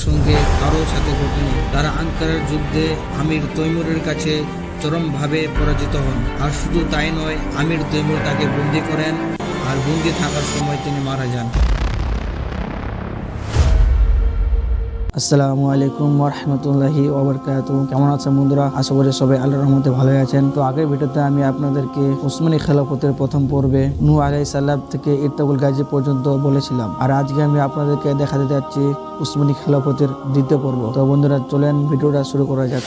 সঙ্গে কারো সাথে ঘটেনি। তারা আঙ্কারার যুদ্ধে আমির তৈমুরের কাছে চরমভাবে পরাজিত হন। আর শুধু তাই নয়, আমির তৈমুর তাকে বন্দী করেন, আর বন্দী থাকার সময় তিনি মারা যান। আসসালামু আলাইকুম ওয়া রাহমাতুল্লাহি ওয়া বারাকাতুহু। কেমন আছেন বন্ধুরা? আশা করি সবাই আল্লাহর রহমতে ভালোই আছেন। তো আগের ভিডিওতে আমি আপনাদেরকে উসমানী খেলাফতের প্রথম পর্বে নূহ আলাইহিস সালাম থেকে ইরতাবুল গাজী পর্যন্ত বলেছিলাম, আর আজকে আমি আপনাদেরকে দেখাতে যাচ্ছি উসমানী খেলাফতের দ্বিতীয় পর্ব। তো বন্ধুরা চলেন ভিডিওটা শুরু করা যাক।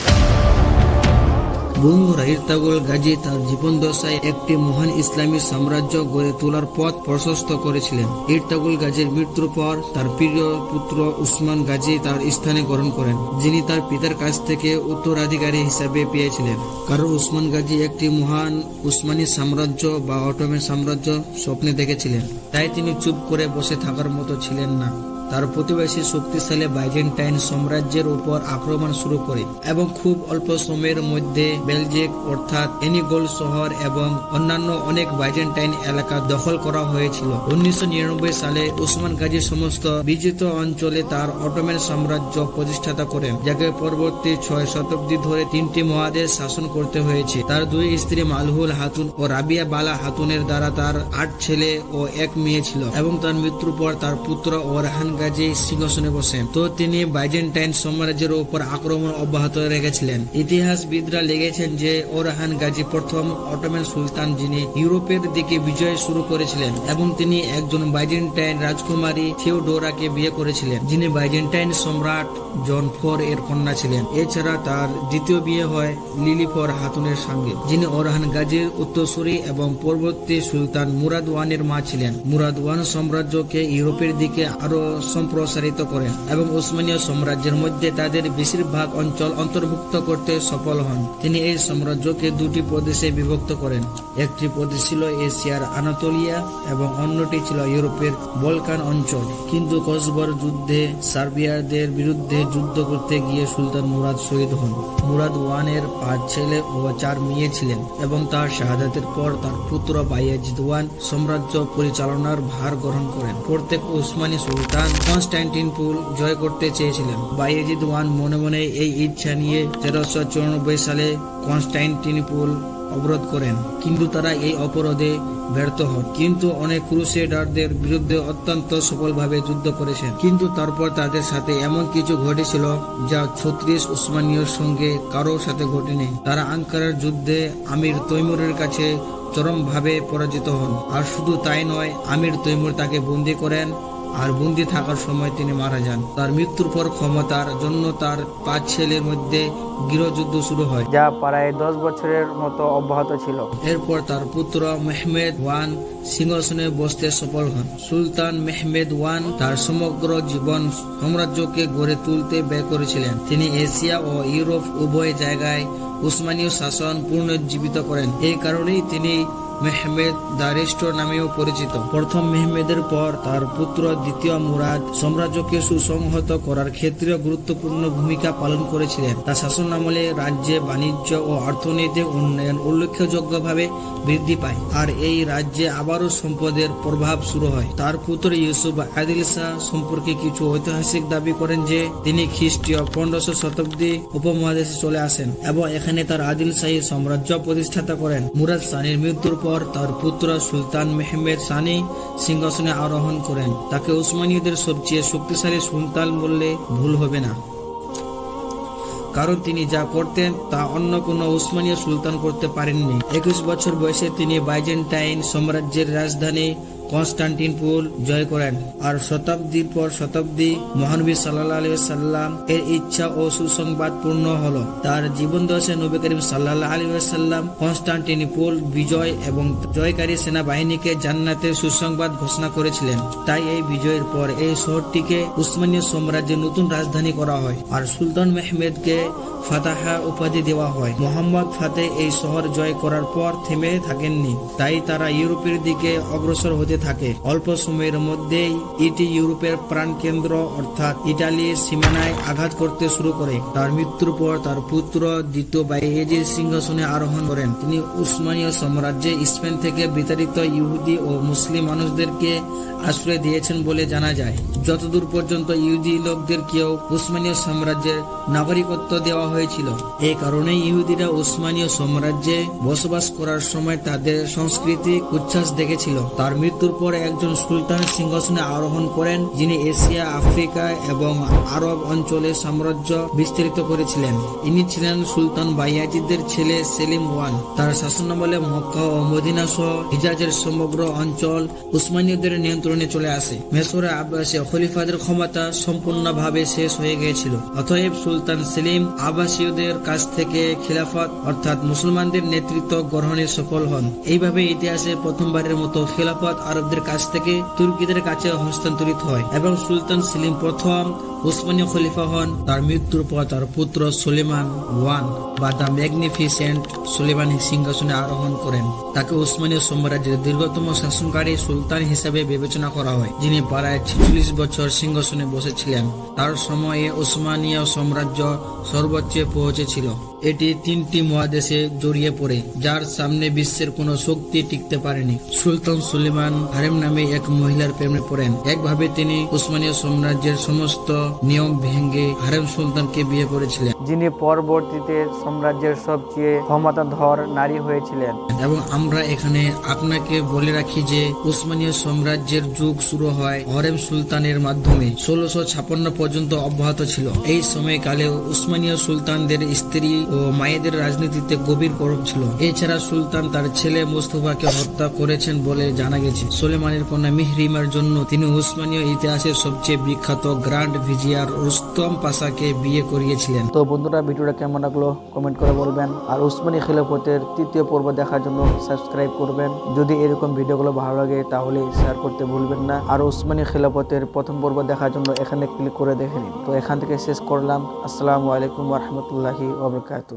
বন্ধুরা, ইরতাবুল গাজী তার জীবন দশায় একটি মহান ইসলামী সাম্রাজ্য গড়ে তোলার পথ প্রশস্ত করেছিলেন। ইরতাবুল গাজীর মৃত্যুর পর তার প্রিয় পুত্র উসমান গাজী তার স্থানে গ্রহণ করেন, যিনি তার পিতার কাছ থেকে উত্তরাধিকারী হিসাবে পেয়েছিলেন। কারণ উসমান গাজী একটি মহান উসমানী সাম্রাজ্য বা অটোমান সাম্রাজ্য স্বপ্নে দেখেছিলেন, তাই তিনি চুপ করে বসে থাকার মতো ছিলেন না। তার প্রতিবেশী শক্তিশালী বাইজেন্টাইন সাম্রাজ্যের উপর আক্রমণ শুরু করে এবং খুব অল্প সময়ের মধ্যে বেলজিক অর্থাৎ এনিগোল শহর এবং অন্যান্য অনেক বাইজেন্টাইন এলাকা দখল করা হয়েছিল। 1999 সালে উসমান গাজী সমস্ত বিজিত অঞ্চলে তার অটোমান সাম্রাজ্য প্রতিষ্ঠাতা করেন, যাকে পরবর্তী 6 শতাব্দী ধরে 3টি মহাদেশ শাসন করতে হয়েছে। তার 2 স্ত্রী মালহুল হাতুন ও রাবিয়া বালা হাতুনের দ্বারা তার 8 ছেলে ও 1 মেয়ে ছিল এবং তার মৃত্যুর পর তার পুত্র ওরহান গাজী সিংহাসনে বসেন। তো তিনি বাইজেন্টাইন সাম্রাজ্যের উপর আক্রমণ অব্যাহত রেখেছিলেন। ইতিহাসবিদরা লিখেছেন যে ওরহান গাজী প্রথম অটোমান সুলতান, যিনি ইউরোপের দিকে বিজয় শুরু করেছিলেন, এবং তিনি একজন বাইজেন্টাইন রাজকুমারী থিওডোরাকে বিয়ে করেছিলেন, যিনি বাইজেন্টাইন সম্রাট জন 4 এর কন্যা ছিলেন। এছাড়া তার দ্বিতীয় বিয়ে হয় লিলিফর হাতুনের সঙ্গে, যিনি ওরহান গাজীর উত্তরসূরি এবং পরবর্তী সুলতান মুরাদ ওয়ানের মা ছিলেন। মুরাদ ওয়ান সাম্রাজ্যকে ইউরোপের দিকে আরো সম্প্রসারিত করেন এবং উসমানীয় সাম্রাজ্যের মধ্যে তাদের বেশিরভাগ অঞ্চল অন্তর্ভুক্ত করতে সফল হন। তিনি এই সাম্রাজ্যকে 2টি প্রদেশে বিভক্ত করেন। একটি প্রদেশ ছিল এশিয়ার আনাতোলিয়া এবং অন্যটি ছিল ইউরোপের বলকান অঞ্চল। কিন্তু কসবর যুদ্ধে সার্বিয়াদের বিরুদ্ধে যুদ্ধ করতে গিয়ে সুলতান মুরাদ শহীদ হন। মুরাদ ওয়ানের 5 ছেলে ও 4 মেয়ে ছিলেন এবং তার শাহাদাতের পর তার পুত্র বায়েজিদ ওয়ান সাম্রাজ্য পরিচালনার ভার গ্রহণ করেন। প্রত্যেক উসমানী সুলতান কনস্টান্টিনোপল জয় করতে চেয়েছিলেন। বায়েজিদ ওয়ান মনে মনে এই ইচ্ছা নিয়ে 1394 সালে কনস্টান্টিনোপল অবরোধ করেন, কিন্তু তারা এই অপরাধে ব্যর্থ হন। কিন্তু অনেক ক্রুসেডারদের বিরুদ্ধে অত্যন্ত সফলভাবে যুদ্ধ করেছেন। কিন্তু তারপর তাদের সাথে এমন কিছু ঘটেছিল যা 36 উসমানীয় সঙ্গে কারো সাথে ঘটেনি। তারা আঙ্কারার যুদ্ধে আমির তৈমুরের কাছে চরমভাবে পরাজিত হন। আর শুধু তাই নয়, আমির তৈমুর তাকে বন্দী করেন, আর বন্দী থাকার সময় তিনি মারা যান। তার মৃত্যুর পর ক্ষমতার জন্য তার 5 ছেলের মধ্যে গৃহযুদ্ধ শুরু হয়, যা প্রায় 10 বছরের মতো অব্যাহত ছিল। এরপর তার পুত্র মেহমেদ ওয়ান সিংহাসনে বসতে সফল হন। সুলতান মেহমেদ ওয়ান তার সমগ্র জীবন সাম্রাজ্যকে গড়ে তুলতে ব্যয় করেছিলেন। তিনি এশিয়া ও ইউরোপ উভয় জায়গায় উসমানীয় শাসন পুনরুজ্জীবিত করেন। এই কারণেই তিনি মেহমেদ দ্য রেস্টোর নামেও পরিচিত। প্রথম মেহমেদের পর তার পুত্র দ্বিতীয় মুরাদ সাম্রাজ্যকে সুসংহত করার ক্ষেত্রে গুরুত্বপূর্ণ ভূমিকা পালন করেছিলেন। তার শাসনামলে রাজ্যে বাণিজ্য ও অর্থনৈতিক উন্নয়ন উল্লেখযোগ্যভাবে বৃদ্ধি পায়, আর এই রাজ্যে আবারও সম্পদের প্রভাব শুরু হয়। তার পুত্র ইউসুফ আদিল শাহ সম্পর্কে কিছু ঐতিহাসিক দাবি করেন যে তিনি খ্রিস্টীয় 1500 শতাব্দী উপমহাদেশে চলে আসেন এবং এখানে তার আদিল শাহী সাম্রাজ্য প্রতিষ্ঠাতা করেন। মুরাদ সানির মৃত্যুর পর তার পুত্র সুলতান মেহমেদ সানি সিংহাসনে আরোহণ করেন। তাকে উসমানীয়দের সবচেয়ে শক্তিশালী সুলতান বললে ভুল হবে না, কারণ তিনি যা করতেন তা অন্য কোনো উসমানীয় সুলতান করতে পারেননি। 21 বছর বয়সে তিনি বাইজেন্টাইন সাম্রাজ্যের রাজধানী কনস্টান্টিনোপল জয় করেন, আর শতাব্দীর পর শতাব্দী মহানবী সাল্লাল্লাহু আলাইহি ওয়াসাল্লাম এর ইচ্ছা ও সুসংবাদ পূর্ণ হলো। তার জীবন দশায় নবী করিম সাল্লাল্লাহু আলাইহি ওয়াসাল্লাম কনস্টান্টিনোপল বিজয় এবং জয়কারী সেনাবাহিনীকে জান্নাতের সুসংবাদ ঘোষণা করেছিলেন। তাই এই বিজয়ের পর এই শহরটিকে উসমানীয় সাম্রাজ্যের নতুন রাজধানী করা হয়, আর সুলতান মেহমেদকে ফাতাহা উপাধি দেওয়া হয়। মোহাম্মদ ফাতে এই শহর জয় করার পর থেমে থাকেননি, তাই তারা ইউরোপের দিকে অগ্রসর হতে থাকে। অল্প সময়ের মধ্যেই এটি ইউরোপের প্রাণকেন্দ্র অর্থাৎ ইটালির সীমানায় আঘাত করতে শুরু করে। তার মৃত্যুর পর তার পুত্র দ্বিতীয় বায়েজিদ সিংহাসনে আরোহণ করেন। তিনি উসমানীয় সাম্রাজ্যে স্পেন থেকে বিতাড়িত ইহুদি ও মুসলিম মানুষদেরকে আশ্রয় দিয়েছেন বলে জানা যায়। যতদূর পর্যন্ত ইহুদি লোকদেরকেও উসমানীয় সাম্রাজ্যের নাগরিকত্ব দেওয়া হয়েছিল। এই কারণে ইহুদিরা উসমানীয় সাম্রাজ্যে বসবাস করার সময় তাদের সাংস্কৃতিক উচ্ছ্বাস দেখেছিল। তার মৃত্যুর পর একজন সুলতান সিংহাসনে আরোহণ করেন, যিনি এশিয়া, আফ্রিকা এবং আরব অঞ্চলে সাম্রাজ্য বিস্তৃত করেছিলেন। ইনি ছিলেন সুলতান বায়াজিদের ছেলে সেলিম ওয়ান। তার শাসনামলে মক্কা ও মদিনা সহ হিজাজের সমগ্র অঞ্চল উসমানীয়দের নিয়ন্ত্রণে চলে আসে। মেসরে আব্বাসীয় খলিফাদের ক্ষমতা সম্পূর্ণভাবে শেষ হয়ে গিয়েছিল। অতএব সুলতান সেলিম আব্বাসীয়দের কাছ থেকে খিলাফত অর্থাৎ মুসলমানদের নেতৃত্ব গ্রহণে সফল হন। এইভাবে ইতিহাসে প্রথমবারের মতো খিলাফত আরবদের কাছ থেকে তুর্কিদের কাছে হস্তান্তরিত হয় এবং সুলতান সেলিম প্রথম উসমানীয় খলিফা হন। তার মৃত্যুর পর তার পুত্র সুলেমান ওয়ান বা দ্য ম্যাগনিফিসেন্ট সুলেমান সিংহাসনে আরোহণ করেন। তাকে উসমানীয় সাম্রাজ্যের দীর্ঘতম শাসনকারী সুলতান হিসেবে বিবেচনা করা হয়, যিনি প্রায় 46 বছর সিংহাসনে বসেছিলেন। তার সময়ে উসমানীয় সাম্রাজ্য সর্বোচ্চে পৌঁছেছিল। এটি 3টি মহাদেশে জড়িয়ে পড়ে, যার সামনে বিশ্বের কোনো শক্তি টিকতে পারেনি। সুলতান সুলেমান হারেম নামে এক মহিলার প্রেমে পড়েন। একভাবে তিনি উসমানীয় সাম্রাজ্যের সমস্ত নিয়ম ভেঙে হারেম সুলতানকে বিয়ে করেছিলেন, যিনি পরবর্তীতে সাম্রাজ্যের সবচেয়ে ক্ষমতাধর নারী হয়েছিলেন। এবং আমরা এখানে আপনাকে বলে রাখি যে উসমানীয় সাম্রাজ্যের যুগ শুরু হয় হরেম সুলতানের মাধ্যমে। 1656 পর্যন্ত অব্যাহত ছিল। এই সময়কালে উসমানীয় সুলতানদের স্ত্রী ও মায়েদের রাজনীতিতে গভীর প্রভাব ছিল। এছাড়া সুলতান তার ছেলে মুস্তফাকে হত্যা করেছেন বলে জানা গেছে। সুলেমানের কন্যা মিহরিমার জন্য তিনি উসমানীয় ইতিহাসের সবচেয়ে বিখ্যাত গ্র্যান্ড ভিজিয়ার রুস্তম পাশাকে বিয়ে করিয়েছিলেন। তো বন্ধুরা, ভিডিওটা কেমন লাগলো কমেন্ট করে বলবেন, আর উসমানী খিলাফতের 3য় পর্ব দেখার জন্য সাবস্ক্রাইব করবেন। যদি এরকম ভিডিওগুলো ভালো লাগে তাহলে শেয়ার করতে ভুলবেন না। আর উসমানী খিলাফতের প্রথম পর্ব দেখার জন্য এখানে ক্লিক করে দেখে নিন। তো এখান থেকে শেষ করলাম। আসসালামু আলাইকুম ওয়া রাহমাতুল্লাহি ওয়া বারাকাতুহু।